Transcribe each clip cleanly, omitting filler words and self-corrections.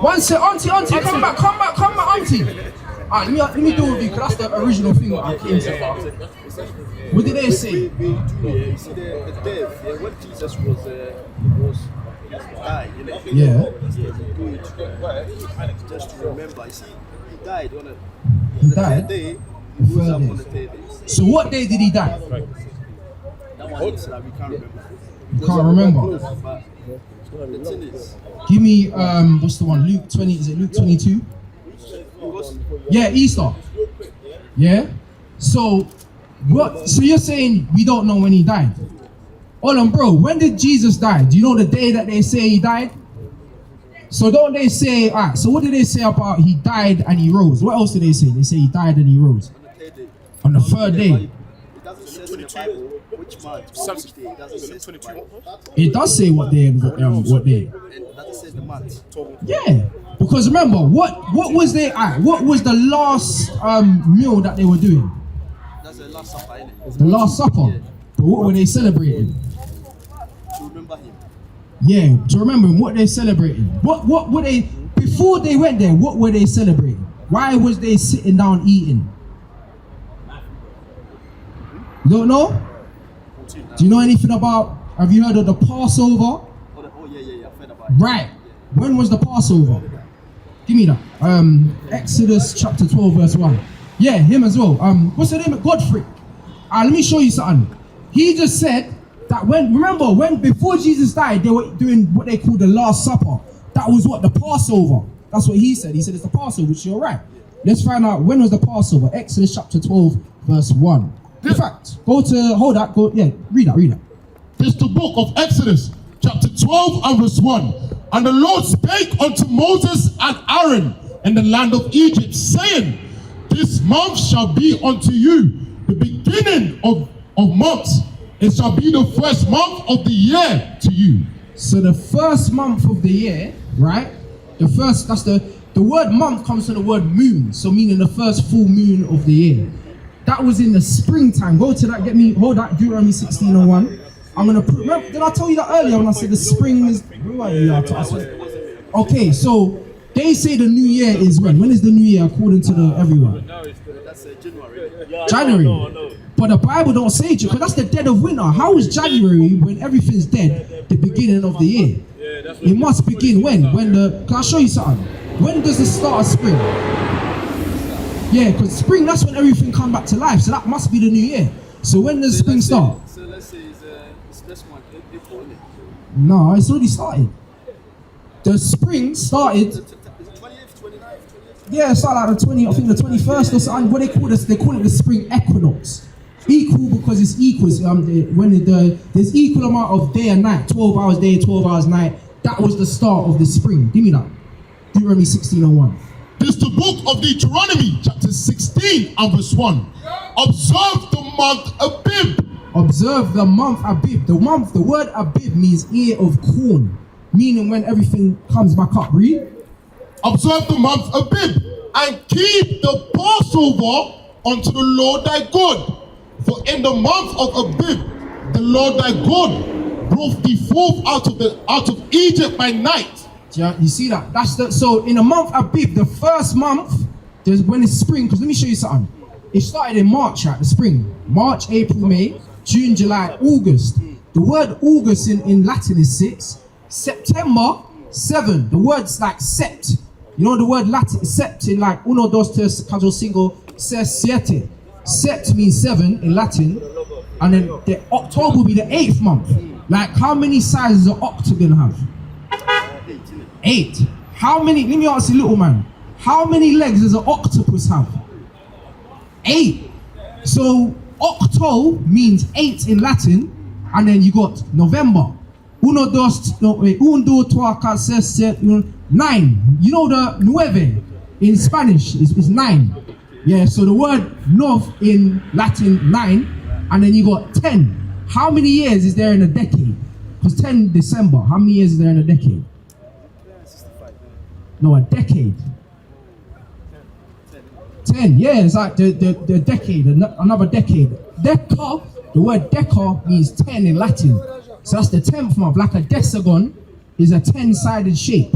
One sec, auntie, come back, auntie. Alright, let me deal with you, because that's the original thing that I came to. What did they say? The death, when Jesus was died, just to remember, you see, he died on the third day, he rose up on the third day. So what day did he die? That one is we can't remember. You can't remember? But the thing is, give me, what's the one, Luke 20, is it Luke 22? Yeah, Easter. Yeah? So, what? So you're saying we don't know when he died? Hold on, bro, when did Jesus die? Do you know the day that they say he died? So don't they say, alright, so what did they say about he died and he rose? What else did they say? They say he died and he rose. On the third day. it doesn't say in the Bible which month, which day. It doesn't say in the Bible. It does say what day, what day. It doesn't say the month. Yeah, because remember, what was they at? What was the last meal that they were doing? That's the Last Supper, isn't it? The Last Supper. Yeah. But what were they celebrating? To remember him. Yeah, to remember him, what they celebrating. What were they, before they went there, what were they celebrating? Why was they sitting down eating? You don't know? Do you know anything about, have you heard of the Passover? Oh yeah, I've heard about it. Right. When was the Passover? Give me that. Exodus chapter 12 verse 1. Yeah, him as well. What's the name of Godfrey? Let me show you something. He just said that before Jesus died, they were doing what they call the Last Supper. That was what, the Passover. That's what he said. He said it's the Passover, which you're right. Let's find out when was the Passover. Exodus chapter 12 verse 1. In fact, read that. This is the book of Exodus, chapter 12 and verse 1. And the Lord spake unto Moses and Aaron in the land of Egypt, saying, this month shall be unto you the beginning of months. It shall be the first month of the year to you. So the first month of the year, right? The word month comes from the word moon, so meaning the first full moon of the year. That was in the springtime. Go to that, hold that, Deuteronomy 16:1. I'm gonna put, did I tell you that earlier when I said the spring is, okay, so they say the new year is when? When is the new year according to everyone? That's January. January. No. But the Bible don't say it, because that's the dead of winter. How is January, when everything's dead, the beginning of the year? It must begin when? Can I show you something? When does it start of spring? Yeah, because spring, that's when everything comes back to life. So that must be the new year. So when does spring start? So let's say it's this one, April. No, it's already started. The spring started. Is it 28th, 29th? Yeah, it's like the 20th, I think the 21st or something. What they call this? They call it the spring equinox. Equal because it's equals. There's equal amount of day and night. 12 hours day, 12 hours night. That was the start of the spring. Give me that. Deuteronomy 16:1. This is the book of Deuteronomy, chapter 16 and verse 1. Observe the month Abib. Observe the month Abib. The word Abib means ear of corn, meaning when everything comes back up. Read. Observe the month Abib, and keep the Passover unto the Lord thy God. For in the month of Abib, the Lord thy God brought thee forth out of Egypt by night. Yeah, you see that? So in the month Abib, the first month, there's when it's spring, because let me show you something. It started in March, right? The spring. March, April, May, June, July, August. The word August in Latin is 6. September, 7. The word's like sept. You know the word Latin, sept in like uno, dos, tres, cuatro, cinco, seis, siete. Sept means 7 in Latin. And then the October will be the 8th month. Like how many sizes an octagon have? 8. How many, let me ask you little man. How many legs does an octopus have? 8. So octo means 8 in Latin, and then you got November. Un, dos, tres, cuatro, seis, siete, 9. You know the nueve in Spanish is 9. Yeah, so the word nov in Latin 9, and then you got 10. How many years is there in a decade? Because 10 December, how many years is there in a decade? No, a decade. 10, yeah, it's like the decade, another decade. Deca, the word deca means 10 in Latin. So that's the 10th month. Like a decagon is a 10-sided shape.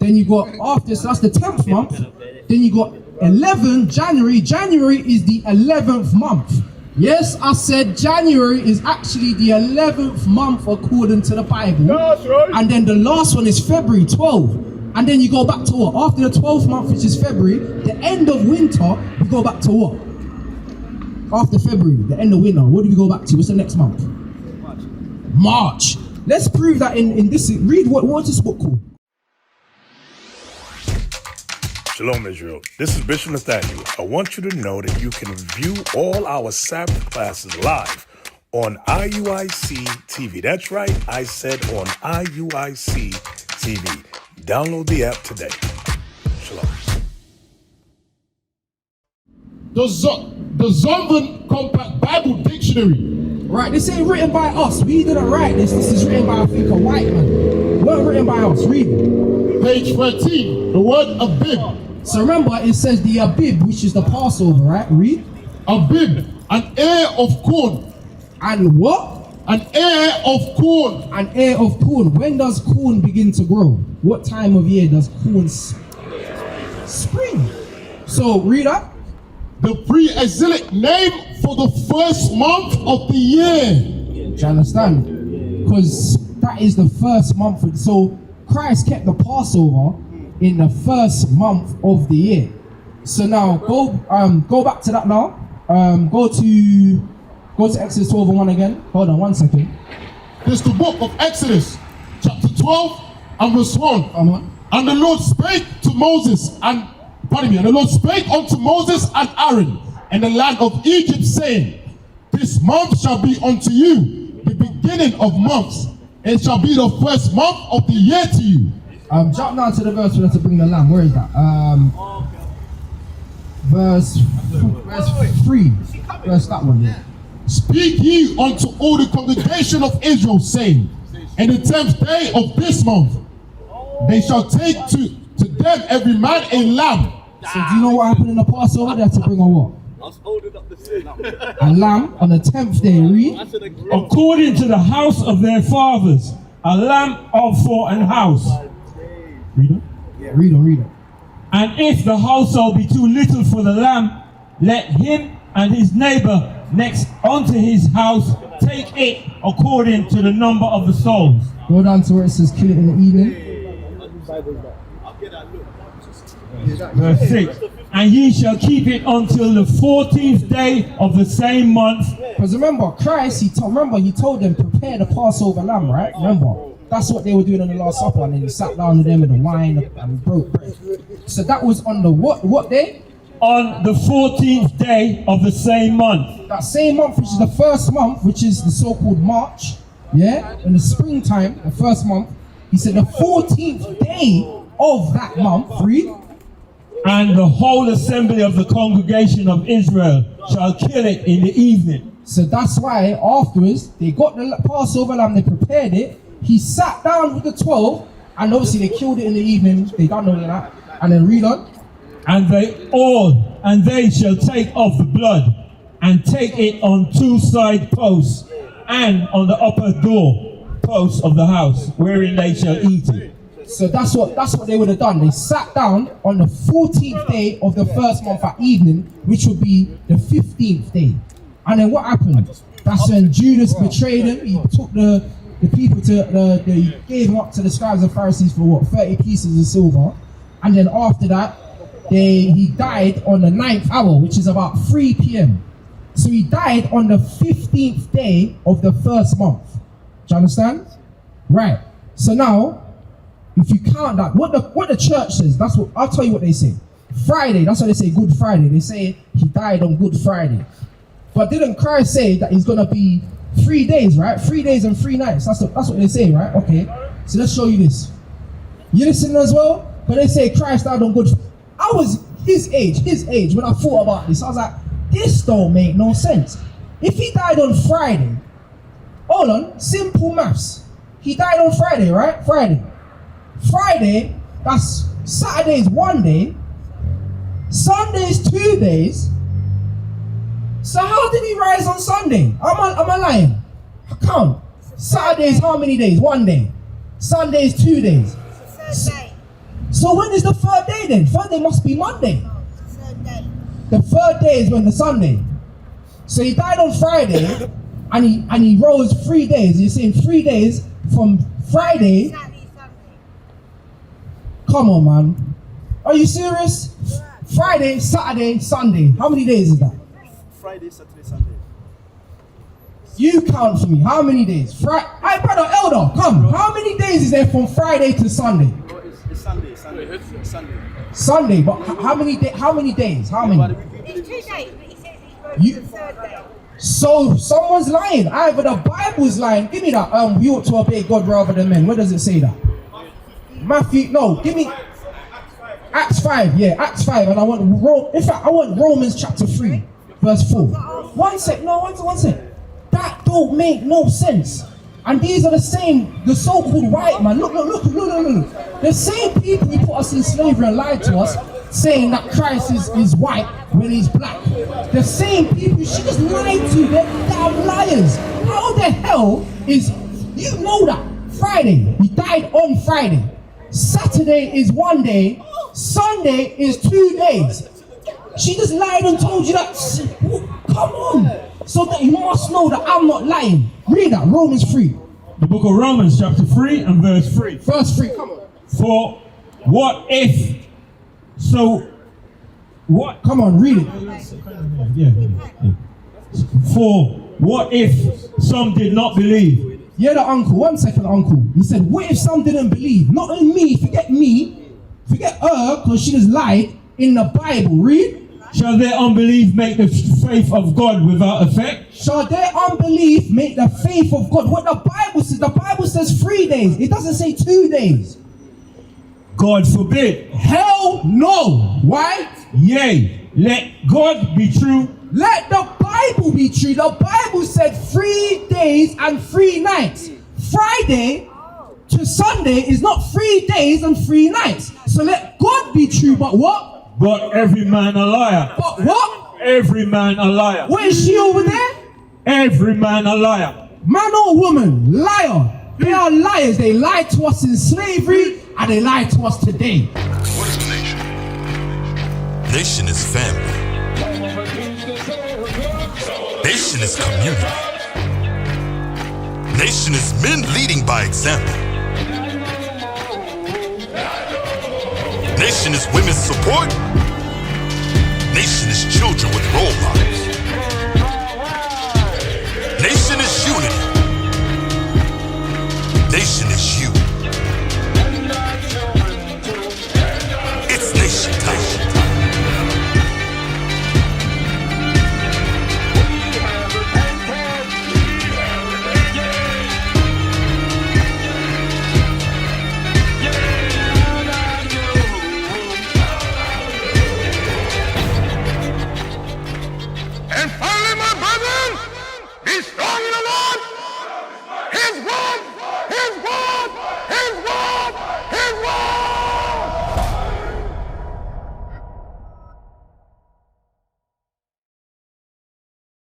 Then you got after, so that's the 10th month. Then you got 11 January. January is the 11th month. Yes, I said January is actually the 11th month according to the Bible. That's right. And then the last one is February 12. And then you go back to what? After the 12th month, which is February, the end of winter, we go back to what? After February, the end of winter, what do we go back to? What's the next month? March. Let's prove that in this. Read what's this book called? Shalom, Israel. This is Bishop Nathaniel. I want you to know that you can view all our Sabbath classes live on IUIC TV. That's right, I said on IUIC TV. Download the app today. Shalom. The Zondervan Compact Bible Dictionary. Right, this ain't written by us. We didn't write this. This is written by, I think, a white man. Weren't written by us. Read it. Page 13, the word Abib. So remember, it says the Abib, which is the Passover, right? Read. Abib, an heir of corn. And what? An heir of corn. An heir of corn. When does corn begin to grow? What time of year does corn spring? So read that. The pre-exilic name for the first month of the year. Do you understand? Because that is the first month. So Christ kept the Passover in the first month of the year. So now go back to that now. Go to Exodus 12 and 1 again. Hold on 1 second. This is the book of Exodus, chapter 12 and verse 1. And the Lord spake to Moses and the Lord spake unto Moses and Aaron in the land of Egypt, saying, this month shall be unto you the beginning of months. It shall be the first month of the year to you. Jump down to the verse where to bring the lamb. Where is that? Verse 3. Verse that one. Yeah. Speak ye unto all the congregation of Israel, saying, in the 10th day of this month, they shall take to them every man a lamb. So do you know what happened in the Passover? They had to bring a what? I was holding up the sin. A lamb on the 10th day. Read. According to the house of their fathers, a lamb for an house. Read it. Yeah, read it. And if the household be too little for the lamb, let him and his neighbor next unto his house take it according to the number of the souls. Go down to where it says kill it in the evening. Verse 6. And ye shall keep it until the 14th day of the same month. Because remember, Christ, he told them, prepare the Passover lamb, right? Remember, that's what they were doing on the Last Supper, and then he sat down with them with the wine and broke bread. So that was on the what day? On the 14th day of the same month. That same month, which is the first month, which is the so-called March, yeah? In the springtime, the first month, he said the 14th day of that month, read. And the whole assembly of the congregation of Israel shall kill it in the evening. So that's why afterwards, they got the Passover lamb, they prepared it, he sat down with the 12, and obviously they killed it in the evening, they done all of that, and then read on. And they shall take off the blood, and take it on 2 side posts, and on the upper door posts of the house, wherein they shall eat it. So that's what they would have done. They sat down on the 14th day of the first month at evening, which would be the 15th day. And then what happened? That's when Judas betrayed him. He took the people he gave him up to the scribes and Pharisees for what, 30 pieces of silver. And then after that, he died on the 9th hour, which is about 3 p.m. So he died on the 15th day of the first month. Do you understand? Right. So now, if you count that, what the church says, that's what I'll tell you what they say. Friday, that's why they say Good Friday. They say he died on Good Friday. But didn't Christ say that he's gonna be 3 days, right? 3 days and 3 nights. That's what they say, right? Okay. So let's show you this. You listening as well? But they say Christ died on Good Friday. I was his age, when I thought about this. I was like, this don't make no sense. If he died on Friday, hold on, simple maths. He died on Friday, right? Friday, that's Saturday's 1 day, Sunday's 2 days. So how did he rise on Sunday? Am I lying? Count. Saturday's how many days? 1 day. Sunday's 2 days. So when is the third day then? Third day must be Monday. Sunday. The third day is when the Sunday. So he died on Friday, and he rose 3 days. You're saying 3 days from Friday. Saturday, Sunday. Come on, man. Are you serious? Friday, Saturday, Sunday. How many days is that? Friday, Saturday, Sunday. You count for me. How many days? Hey, brother Elder, come. How many days is there from Friday to Sunday? No, it's Sunday. Sunday. Sunday, but how many days? How many? It's 2 days, but he says he's rose the third day. So someone's lying. Either the Bible's lying. Give me that. We ought to obey God rather than men. Where does it say that? Matthew. No. Give me Acts 5. Yeah, Acts 5. And I want in fact, I want Romans chapter 3, verse 4. One sec. No, one sec. That don't make no sense. And these are the so-called white man. Look. The same people who put us in slavery and lied to us, saying that Christ is white when he's black. The same people she just lied to, they're damn liars. How the hell you know that Friday, he died on Friday. Saturday is 1 day, Sunday is 2 days. She just lied and told you that. Come on. So that you must know that I'm not lying. Read that, Romans 3. The book of Romans chapter 3 and verse 3. Verse 3, come on. For what if, Come on, read it. Yeah. For what if some did not believe? Yeah, the uncle. 1 second, uncle. He said, what if some didn't believe? Not only me, forget her, because she just lied in the Bible. Read. Shall their unbelief make the faith of God without effect? Shall their unbelief make the faith of God? What the Bible says 3 days. It doesn't say 2 days. God forbid. Hell no. Why? Yea, let God be true. Let the Bible be true. The Bible said 3 days and 3 nights. Friday to Sunday is not 3 days and 3 nights. So let God be true, but what? But every man a liar. But what? Every man a liar. What is she over there? Every man a liar. Man or woman, liar. They are liars. They lied to us in slavery and they lied to us today. What is a nation? Nation is family. Nation is community. Nation is men leading by example. Nation is women's support. Nation is children with role models. Nation is unity.